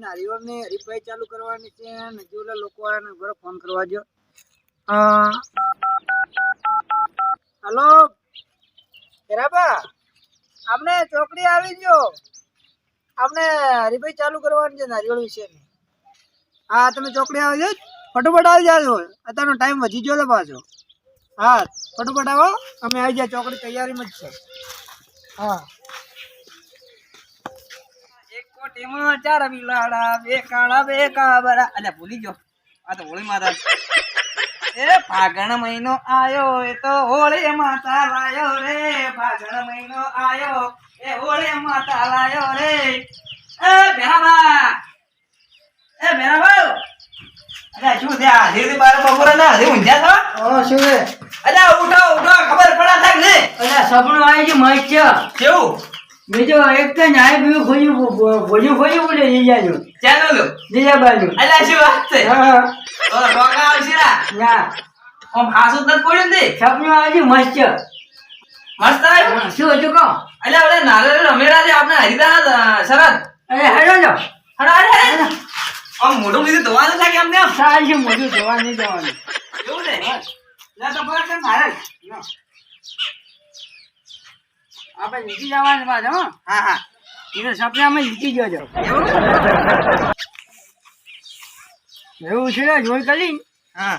નારિયેળની હરીફાઈ ચાલુ કરવાની છે અને જે ઓલા લોકો આને ઘરે ફોન કરવા જો. હલો બરાબર, આપણે ચોકડી આવી ગયો. આપણે હરીફાઈ ચાલુ કરવાની છે નારિયેળ વિશેની. હા, તમે ચોકડી આવી જાઓ, ફટોફટ આવી જાજો. અત્યારનો ટાઈમ વધી ગયો છે પાછો. હા, ફટોફટ આવો, અમે આવી જાય. ચોકડી તૈયારીમાં જ છે. હા, એક કોટીમાં ચાર બિલાડા, બે કાળા બે કાબરા. અલ્યા ભૂલી ગયો, આ તો હોળી માતા. એ ફાગણ મહિનો આયો, એ તો હોળી માતા લાયો રે. ફાગણ મહિનો આયો, એ હોળી માતા લાયો રે. એ ભેરાબા, એ ભેરાબા, અલ્યા શું થયા? ધીરે બાર બપોરે ના હજી ઊંઘ્યા છો? શું છે? અલ્યા ઉઠો ઉઠો, ખબર પડા થાય ને. અલ્યા સપનું આવી ગયું મસ્ત છે. કેવું? બીજો એક તો નાય બીજું ખોજ્યું પડે જીજાજો. ચાલો જીજા બાજુ. અલ્યા શું વાત છે? હા ઓ રોકા આવશે ના ઓમ હાસું નથી પડ્યું ને. સપનું આવી ગયું મસ્ત છે. મસ્ત આવ્યું. શું હતું કહો? અલ્યા ઓલે નારે રમેરા છે આપણે હરિદા શરદ. અરે હેડો જો. અરે આમ મોઢું લીધું ધોવાનું છે કે એમને આમ સારી છે મોઢું જોવા નહીં જવાનું. એવું છે લે તો બરાબર કેમ મારે આપણે જીતી જવાનું પાછું. હો હા હા એ સપનામાં જીતી ગયો છો. એવું છે જોઈ કરી. હા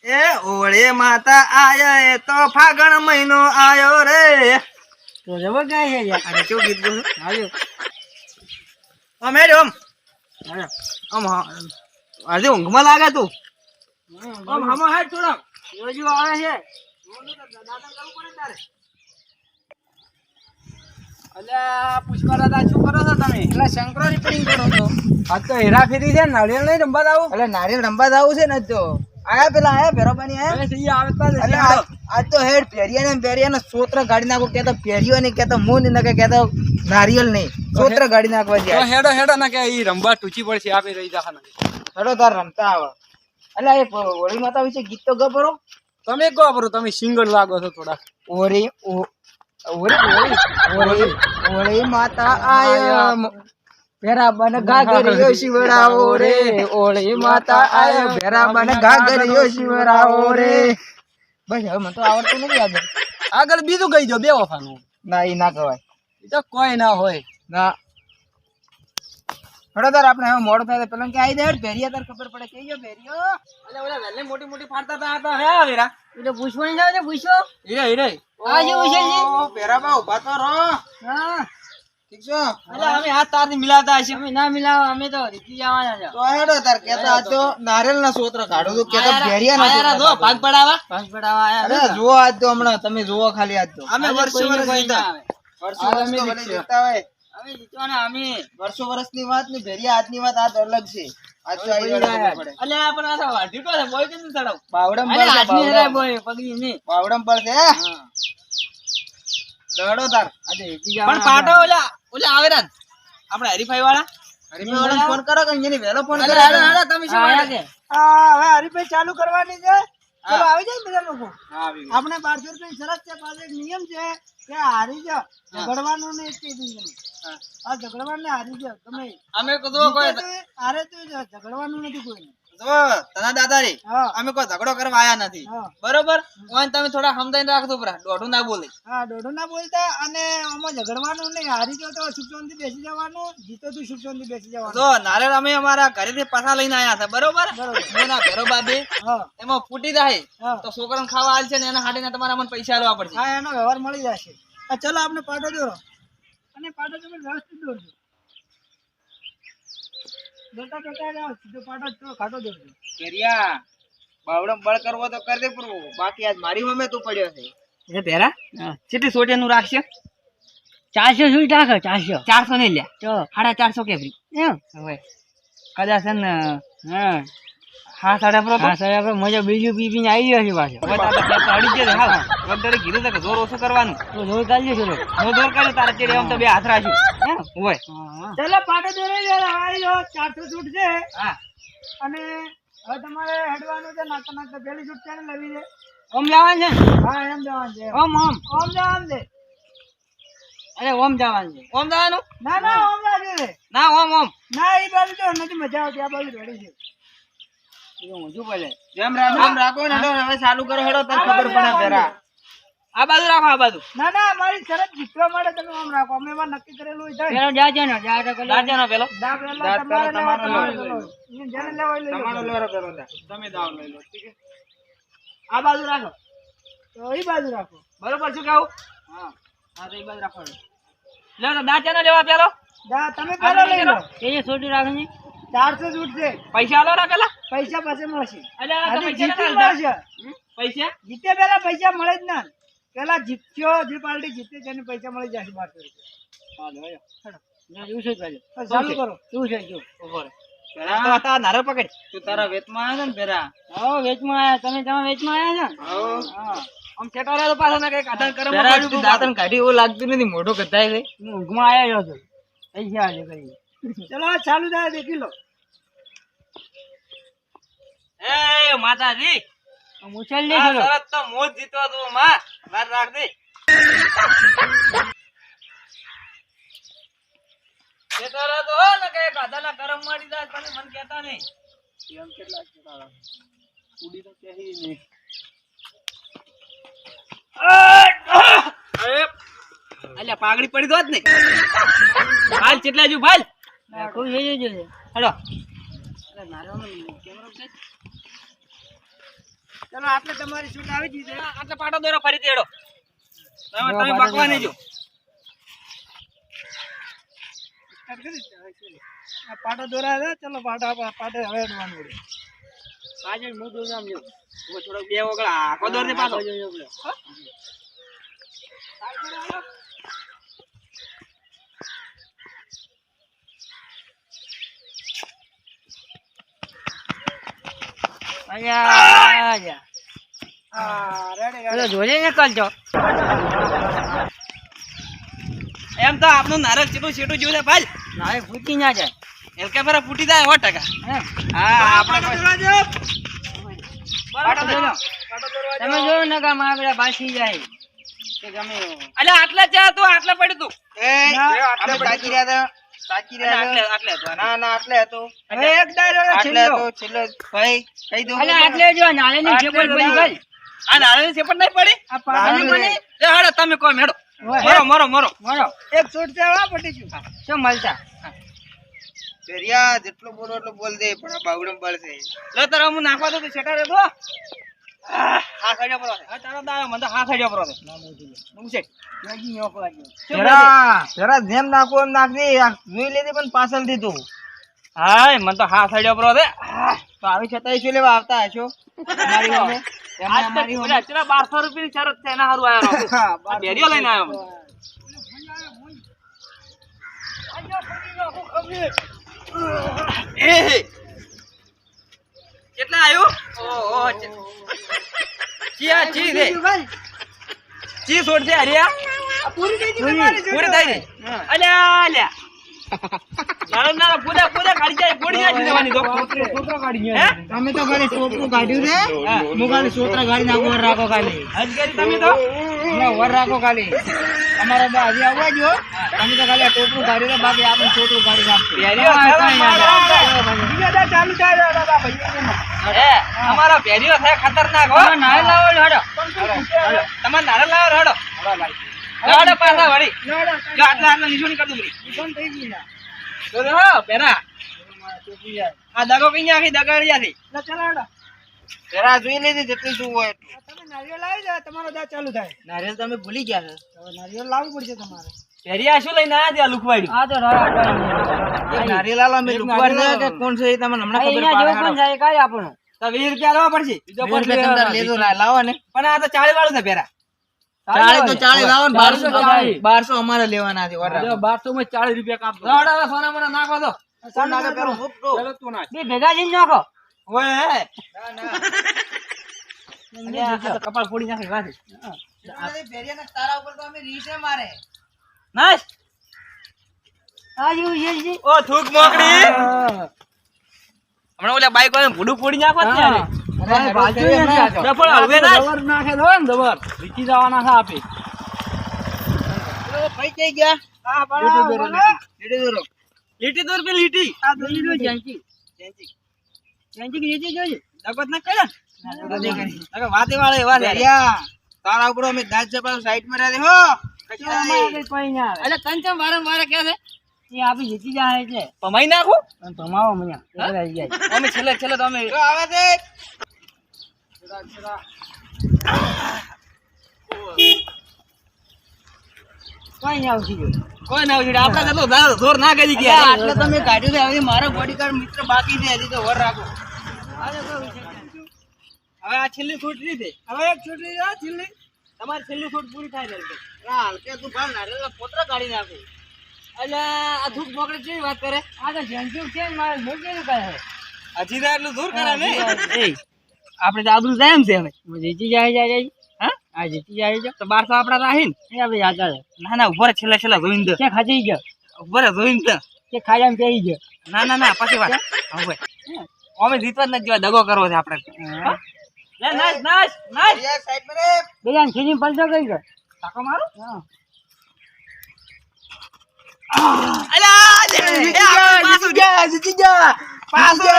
એ ઓળે માતા આયા એ તો ફાગણ મહિનો આયો રે. તો જબર ક્યાં છે યાર? અને કેવું ગીત બોલું? આવ્યો આમ હેડ આમ આવ્યો. આમ આજે ઊંઘમાં લાગે તું. આમ હામો હેડ થોડા યોજુ આવે છે. અલ્યા પુષ્પા દાદા શું કરો છો તમે? એટલે શંકરો રિપેરિંગ કરો છો. આજ તો હેરાફેરી છે, નારિયેળ નહીં રમવા આવું. એટલે નારિયેળ રમવા આવું છે ને તો આયા પેલા આયા ભેરોબાની આયા. આજ તો હેડ પેરિયા સોત્ર ગાડી નાખો. કેતા પેરિયો નહીં, કેતા મૂન નહીં, કેતા નારિયેળ નહીં, સોત્ર ગાડી નાખવા જાય. હેડો હેડો ના કે ઈ રંબા ટૂચી પડશે આપે રહી જાખા. હેડો તાર રમતા આવો. અલ્યા એ હોળી માતા વિશે ગીત તો ગબરો. તમે કહો બરો, તમે સિંગર લાગો છો થોડા. હોળી હોળી માતા આયા ભેરા બન ગાગરિયો શિવડાવો રે. હોળી માતા આયા ભેરા બન ગાગરિયો શિવડાવો રે. બસ હવે મને તો આવડતું નથી. આગળ બીજું કહી દો બે વફાનું. ના એ ના કહેવાય. એ તો કોઈ ના હોય. ના હડોદાર આપણે હવે મોડું થાય પેલા કે આવી દે ભેરિયા તાર ખબર પડે કે જો ભેરિયો. અલે ઓલા વેલે મોટી મોટી ફાડતા હતા આ તો હે વેરા. એટલે પૂછવાની જાવ છે પૂછો. હીરે હીરે આ જે પૂછે છે. ભેરાબા ઉભા તો રહો. હા ઠીક છે. એટલે અમે હાથ તારથી મિલાવતા હશે. અમે ના મિલાવ, અમે તો રીતી જવાના છે. તો હેડો તાર કેતા આજ તો નારિયેળ ના સોત્ર કાઢો તો કેતા ભેરિયા ના આયા જો ભાગ પડાવા આયા. અરે જુઓ આજ તો હમણાં તમે જુઓ ખાલી આજ તો અમે વર્ષો વર્ષ જીતા. વર્ષો વર્ષ તો ભલે જીતતા હોય. અમે જીતવાના અમે. વર્ષો વર્ષની વાત ને ભેરિયા આજની વાત આજ અલગ છે. આજ તો આવી ખબર પડે. અલે આ પણ આ તો વાઢીકો છે બોય કે ચડાવ. બાવડમ અલે પર આજની રે બોય પગડી ની. બાવડમ પર છે. હા દડો તાર આજે જીતી પણ જવાના. પાટો ઓલા આવે રાન આપણે હરીફાઈ વાળા. હરીફાઈ વાળા ફોન કરો કે એની વેલો ફોન કરો. હાડા તમે શું આયા કે? હવે હરીફાઈ ચાલુ કરવાની છે. ચલો આવી જાય બધા લોકો. હા આવી આપણે 1200 રૂપિયા શરત છે. પાછો એક નિયમ છે કે હારી જાઓ ઝઘડવાનું નહીં. એટલી દીધી આ ઝઘડવાનું ને હારી જાઓ તમે. અમે કીધું કોઈ હારે તો ઝઘડવાનું નથી કોઈ. જો તના દાદાજી હા અમે કોઈ ઝઘડો કરવા આયા નથી. હા બરોબર ઓન તમે થોડા સમજાઈને રાખજો પરા દોઢું ના બોલે. હા દોઢો ના બોલતા અને આમાં ઝઘડવાનું નહીં. હારી જાઓ તો સુખશાંતિ બેસી જવાનું, જીતો તો સુખશાંતિ બેસી જવાનું. જો નારિયેળ અમે અમારા ઘરેથી પાછા લઈને આયા હતા. બરોબર બરોબર. મોના ઘરો બાબે હા એમાં ફૂટી જાય હા તો છોકરાને ખાવા આલ છે ને એના હાડીને તમારા મને પૈસા આલવા પડશે. હા એનો વ્યવહાર મળી જશે. ચલો આપણે પાટો દોરો અને પાટો તમે વ્યવસ્થિત દોરજો. બેટા બેટા જાઓ સીધો પાટો તો ખાટો દોરજો. કેરિયા બાવડમ બળ કરવો તો કરી દે પૂરું. બાકી આજ મારી મમે તું પડ્યો છે. એ પેરા કેટલી સોટિયાનું રાખશે? 400 સુઈ રાખો. 400 400 નહીં લ્યા તો 450 કે ફ્રી. એમ હવે કદાચ છે ને હા હા સાડા પ્રો હા સાહેબ આપણે મજા બીજું પી પીને આવી ગયો છે પાછો. અડી જાય હા વગર કીધું છે કે જોર ઓછું કરવાનું. તો જોઈ કાઢજો ચલો. નો જોર કરે તારે ચેડે આમ તો બે હાથ રાખ્યું. એમ હોય હા ચલો પાટો દોરી આવી જાઓ. 400 છૂટ છે હા અને હવે તમારે હેડવાનું છે. નાખતા નાખતા પહેલી છૂટ ક્યારે લેવી છે? ઓમ જવાનું છે. હા એમ જવાનું છે. ઓમ ઓમ ઓમ જવાનું છે. અરે ઓમ જવાનું છે. ઓમ જવાનું ના ના ઓમ લાગે રે ના ઓમ ઓમ ના એ બાજુ તો નથી મજા આવતી આ બાજુ રેડી છે એવું ઊંધું પડે. જેમ રાખો ને તો હવે ચાલુ કરો હેડો તને ખબર પડે પેરા આ બાજુ રાખો આ બાજુ ના ના અમારી શરત જીતવા માટે તમે આમ રાખો અમે એમાં નક્કી કરેલું હોય થાય પેલો જાજે ને જાજે પેલો. દાજાનો પેલો દા પેલા દાંત તમારે પેલા તમારો લેવા લેવો. એને જેને લેવા હોય લઈ લો. તમારો લેરો પેલો દા. તમે દાવ લઈ લો ઠીક છે. આ બાજુ રાખો તો એ બાજુ રાખો બરોબર શું કહું હા હા તો એ બાજુ રાખો લે તો દાજાનો લેવા પેલો દા તમે પેલા લઈ લો એ છોટી રાખે છે. 400 જ ઉઠશે પૈસા આલો રા પેલા પૈસા પછી મળશે અલ્યા આજે તમે જીતી કેટલા મળશે પૈસા જીતે પેલા પૈસા મળે જ ના પેલા જીત્યો જે પાર્ટી જીતે છે એને પૈસા મળી જશે 1200 રૂપિયા હા લો હેડો. ના, એવું છે પેલો. તો ચાલુ કરો શું છે જો. ઉપર પેલા તો આ નારો પકડ તું તારા વેચમાં આવ્યા છે ને પેલા. હા વેચમાં આયા તમે વેચમાં આવ્યા છે ને. હા આમ છેટા રે તો પાછો ના કઈ કાઢન કરમ પેલા તું દાંતણ કાઢી એવું લાગતું નથી મોઢો કટાય છે. હું ઊંઘમાં આવ્યો છું. પૈસા આજે કરી. ચલો આ ચાલુ થાય દેખી લો એ માતાજી મુસલ આ શરત તો મોજ જીતવા તું માં વાત રાખ દે છેટા રે તો ને કઈ કાઢાના કરમ મારી જાય પણ મન કહેતા નહીં એમ કેટલા છેટા ઉડી તો કેહી નહીં. અલ્યા પાઘડી પડી દોત ને હાલ કેટલા જો ભાલ કોઈ જોઈ જોજે. હેડો અરે મારો કેમેરો છે. ચલો આટલે તમારી છૂટ આવી ગઈ છે આટલે પાટો દોરો ફરીથી હેડો તમે પકવા નહીં જો આ પાટો દોરા છે ચલો પાટે હવે અડવાનું પડે પાછળ મોટું નામ જો. થોડો બે ઓગળા આખો દોર ને પાછો અલ્યા જા. હા રેડી પેલો જોજે ને કરજો. એમ તો આપનું નારળ ચીટું ચીટું જોયું છે ભાઈ નારે ફૂટી ના જાય. એમ કે ફરે ફૂટી જાય 100% હે? હા આપણે પાટો દોરા જો તમે જોયું ને કે મારા પેલા બાસી જાય કે ગમે એવું. અલ્યા આટલે ચા તું આટલે પડ્યું તું આપણે તાકી રહ્યા હતા આટલે હતું ના ના આટલે હતું હવે એક ડાયરો છેલ્લો ભાઈ કહી દો અલ્યા આટલે જો નાળેની આટલે છેપડ પડી જો. ગઈ. આ નારળની સેપટ નહીં પડી આ પાટો નારળની એ હાડો તમે કહો મેડો હોય. મરો મરો મરો મારો એક છૂટ છે હો પટી ગયું શું મળતા. પેરિયા જેટલું બોલો એટલું બોલ દે પણ આ બાવડમ બળશે લે તારા હું નાખવા દઉં છેટા રે તો હા સાઈડ પર હા તારો દાયો મને તો હા સાઈડ પર છે હું છે લાગી નોક લાગ્યો. જરા જેમ નાખો એમ નાખી જોઈ લેતી પણ પાછળ દીધું હાય મને તો હા સાઈડ પર છે તો આવી છતાંય શું લેવા આવતા હશો અમારી હોમે આજ તક ઓલા ચલા 1200 રૂપિયાની શરત છે એના હારું આયો રહો આ બેરીઓ લઈને આવ્યો એ કેટલા આવ્યું ઓહો ચિયા ચી રે ચી છોડ છે હરિયા પૂરી થઈ ગઈ તમારી પૂરી થઈ ગઈ અલ્યા અલ્યા નાના નાના પૂરા પૂરા કાઢી જાય પૂરી જાય જવાની તો છોકરા કાઢી હે તમે તો ખાલી છોકરું કાઢ્યું છે હું ખાલી છોકરા ગાડી નાખો વર રાખો ખાલી અજગરી તમે તો વર રાખો ખાલી અમારા બા હજી આવવા જો તમે તો ખાલી ટોપરું કાઢ્યું છે બાકી આપણે છોકરું કાઢી નાખશું બેરીઓ બીજા ચાલુ થાય દાદા ભાઈ એ અમારો બેરીઓ થાય ખતરનાક હો નાળે લાવો હેડો. તમારે નારે લાવો રડો રડો પાછા વળી જો આટલા આટલા નિશાની કરી દઉં બંધ થઈ ગઈ ના તો હો પેરા આ દગો કઈ આખી દગાડિયાથી ના ચલાડો પેરા જોઈ લીધી જેટલું શું હોય તમે નારિયેળ લાવી જાય તમારો દા ચાલુ થાય નારિયેલ તમે ભૂલી ગયા છો હવે નારિયેળ લાવવું પડશે તમારે પેરિયા શું લઈને આયા ત્યાં લુકવાડી આ તો રાડો. નારિયેલ આલો અમે લુકવાડી છે કે કોણ છે એ તમને હમણાં ખબર અહીંયા જેવું પડે કોણ જાય કાંઈ આપણું. તો 20 રૂપિયા લાવવા પડશે બીજો 20 રૂપિયા તમે લેજો લાવો ને પણ આ તો 40 વાળું છે પેરા 40 તો 40 લાવો ને 1240. 1200 અમારે લેવાના છે વર 1200 માં 40 રૂપિયા કાપો. રડો હવે સોના મોના નાખો તો સોના નાખો પેલું મૂકતો તું નાખ બે ભેગા જઈને નાખો. ઓય ના ના અલ્યા, આ તો કપાળ ફોડી નાખી વાત ભેરિયાના તારા ઉપર તો અમે રીસે મારે નાશ આ જેવું છે જી. ઓ થૂક મોકડી હમણાં ઓલા બાઈક વાળા ભૂડું ફોડી નાખો ને હા. અરે બાજુ નથી આ તો. ડફળ હળવે ના દબર નાખે તો ને દબર. લીચી જવાના છે આપે. કઈ જઈ ગયા? હા લીટી દોરો, લીટી દોરો લીટી દોર પે લીટી આ દોરી લો જાંચી જાંચી કે નીચે જોજે દગત ના કરે અરે વાતે વાળે એવા છે ભેરિયા, તારા ઉપર અમે દાંત જપાવ સાઈડ માં રહે હો. અમારે કોઈ ના આવે એટલે કંચમ વારંવાર કે છે એ આપી જીતી જાય એટલે પમાઈ નાખું અને ભમાવો મને એટલે આવી જાય અમે છેલ્લે છેલ્લે તો અમે જો આવે છે. કોઈ ના આવતી જો કોઈ ના ઉછીડે આપણે તો જોર ના કરી ગયા આટલે તમે કાઢ્યું છે, હવે મારો બોડીગાર્ડ મિત્ર બાકી છે, હજી તો વર રાખો. હવે આ છેલ્લી છૂટ લીધી હવે એક છોટી આ છેલ્લી. તમારી છેલ્લી છૂટ પૂરી થાય છે ના, હલકે તું ભાવ નારિયેળના પોતરા કાઢી નાખું. એટલે આ ધૂપ મોકળે કેવી વાત કરે આ તો જાંચી છે ને મારે મોકેલું કહે હજી તો એટલું દૂર કરે ને એ આપણે તો આબરૂ જાય એમ છે હવે જીતી જાય હા આ જીતી જાય છે તો 1200 આપડા રાહીન એ આપણે આગળ ના ના ઉભો રે છેલ્લે છેલ્લે જોઈને દે કે ખાજી ગયો ઉભો રે જોઈને દે કે ખાજામાં પેરી ગયો ના ના ના પછી વાત હવે અમે જીતવા જ નથી જોવા દગો કરવો છે આપણે હા? લે નાચ નાચ નાચ ભેરિયા, સાઈડ માં રે. બેજાન ખીજી પલટો કરી ગયો તાકો મારો હા અલા જીતી જા જીતી જા. પાછો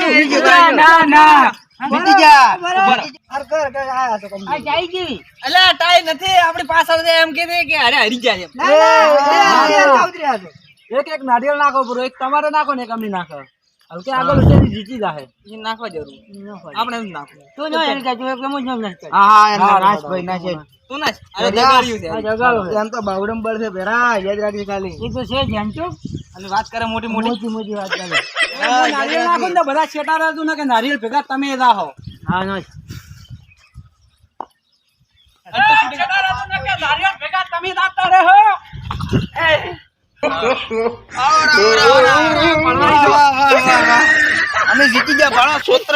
રહી ગયો ના ના જીતી જા. બરાબર. અરે કર, કર, આયા છો તમે. આ જાય કેવી અલા ટાઈ નથી આપણી પાછળ છે એમ કીધે કે અરે હરી જાય એમ ના, ના, ના, ઉતરી આજો. એક નારિયેળ નાખો પૂરો એક તમારે નાખો ને એક અમને નાખો હલકે આગળ ઉતરી જીતી જાહે એ નાખવા જરૂર આપણે એમ નાખવું તું જો એને કહે તું એક એમ જ ન નાખ હા, હા, એમ નાચ ભાઈ, નાચ એ. તું નાચ અરે જગાડ્યું છે આ જગાડો છે. એમ તો બાવડંબર છે ભેરા, યાદ રાખજે ખાલી. એ તો છે જાણતો અને વાત કરે મોટી મોટી મોટી વાત કરે નારિયેળ નાખો ને તો બધા છેટા રહેતું ને કે નારિયેળ ભેગા તમે રાહો હા નો નારિયેળ ભેગા તમે રાખતા રહો અમે જીતી ગયા ભાણો. સોત્ર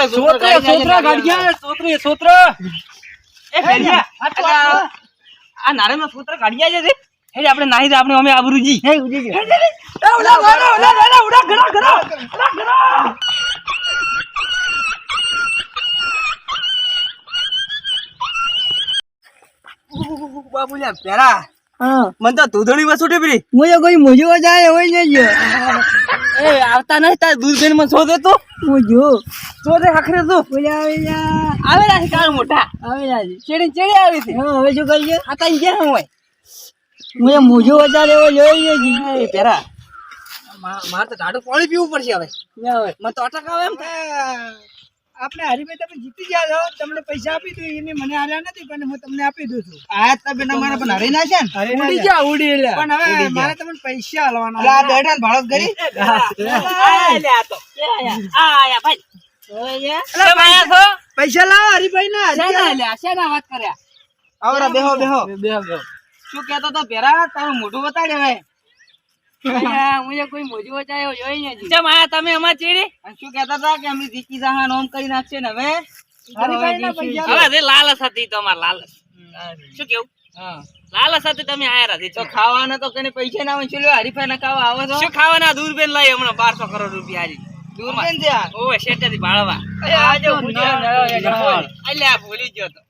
સૂત્ર એ ભેરિયા આ નારિયેળનો સૂત્ર કાઢી જાય છે એટલે આપણે નાહી દે આપણે અમે આબરૂજી હે ઉડી ગયો બાબુલ્યા પેરા હા મને તો દૂધણી માં છૂટી પડી મુજે કોઈ મોજો જાય હોય ને જો એ આવતા નહીં તાર દૂધ બેન માં શોધે તો મોજો શોધે આખરે તો બોલ્યા આવે ના કાળ મોટા આવે યાર ચેડી ચેડી આવી છે હા હવે શું કરીએ આ તઈ ગયા હોય મુજે મોજો વધારે એવો જોઈએ એ પેરા મારે તો ટાઢું પાણી પીવું પડશે હવે હવે મને તો અટક આવે એમ આપણે હરીભાઈ તમે જીતી ગયા છો, તમને પૈસા આપી દઉં, એને મને આલ્યા નથી પણ હું તમને આપી દઉં છું. આ તમે તમારા પણ હરી ના છે ને? ઉડી જા ઉડી લે પણ હવે મારે તમને પૈસા આલવાના. આ બેઠા ને ભાડો કરી. આયા ભાઈ પૈસા લાવો હરીભાઈ ના. શેના વાત કર્યા આવરા બેહો બેહો. શું કહેતો તો પેરા તારું મોઢું બતાડે હવે મુજે કોઈ મોજો વધારે જોઈ ને ચમ આયા તમે અમાર ચીડી અને શું કહેતા હતા કે અમે જીતી જહા નોમ કરી નાખશે ને હવે હરીભાઈ ના પૈસા હવે જે લાલચ હતી તમાર લાલચ શું કેવું લાલચ હતી તમે આયા નથી તો ખાવાના તો કને પૈસા ના હોય ચલો હરીફાઈ ના ખાવા આવે તો શું ખાવાના દૂરબેન લઈ હમણાં 1200 કરોડ રૂપિયા આજી દૂરબેન છે આ. ઓય શેટેથી ભાળવા અલ્યા ભૂલી ગયો તો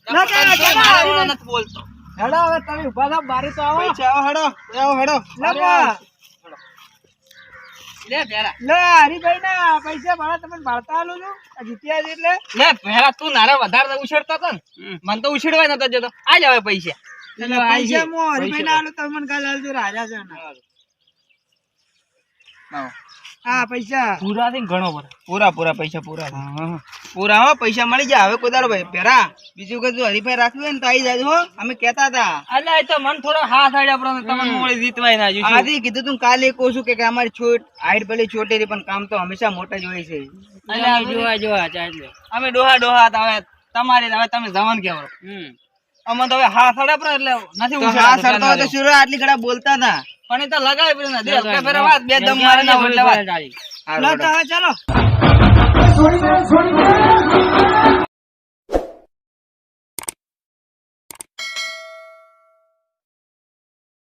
ના, ના, નથી બોલતો હેડો હવે તમે ઉભા થાવ બારી તો આવો પૈસા આવો હેડો. આવો હેડો. લે પેરા લે હરીભાઈ ના પૈસા ભાડા તમને ભાડતા આલું છું. આ જીત્યા છે એટલે. લે પેરા તું નારે વધારે ઉછેડતો હતો ને મને તો ઉછેડવાય નતો જતો આજ હવે પૈસા એટલે પૈસા હું હરીભાઈ ના આલું તમે મને કાલે આલજો. રાજા છે ને. હા પૈસા પૂરા થી ઘણો બધો પૂરા પૂરા પૈસા પૂરા પૂરા હો. પૈસા મળી જાય હવે કોઈ દાડો ભાઈ પેરા બીજું કઈ હરીફાઈ રાખ્યું હોય ને તો આવી જાય હો. અમે કેતા હતા અલ્યા એ તો મન થોડો હાથ આડે આપણને તમને મોળી જીતવાય ના જોઈશું આથી કીધું તું કાલે કહું છું કે અમારી છોટ હાઈટ ભલે છોટેરી પણ કામ તો હંમેશા મોટા જ હોય છે. અલ્યા જોવા ચાલે અમે ડોહા ડોહા હતા, હવે તમારી હવે તમે જવાન કેવો અમે તો હવે હાથ આડે આપણે એટલે નથી તો હા સરતો હોય તો શુરુ આટલી ઘડા બોલતા હતા. પણ એ તો લગાવી પડે ને દેખ કે ફેરે વાત બે દમ મારે ના હોય એટલે વાત લો તો હવે ચાલો. છોડી દે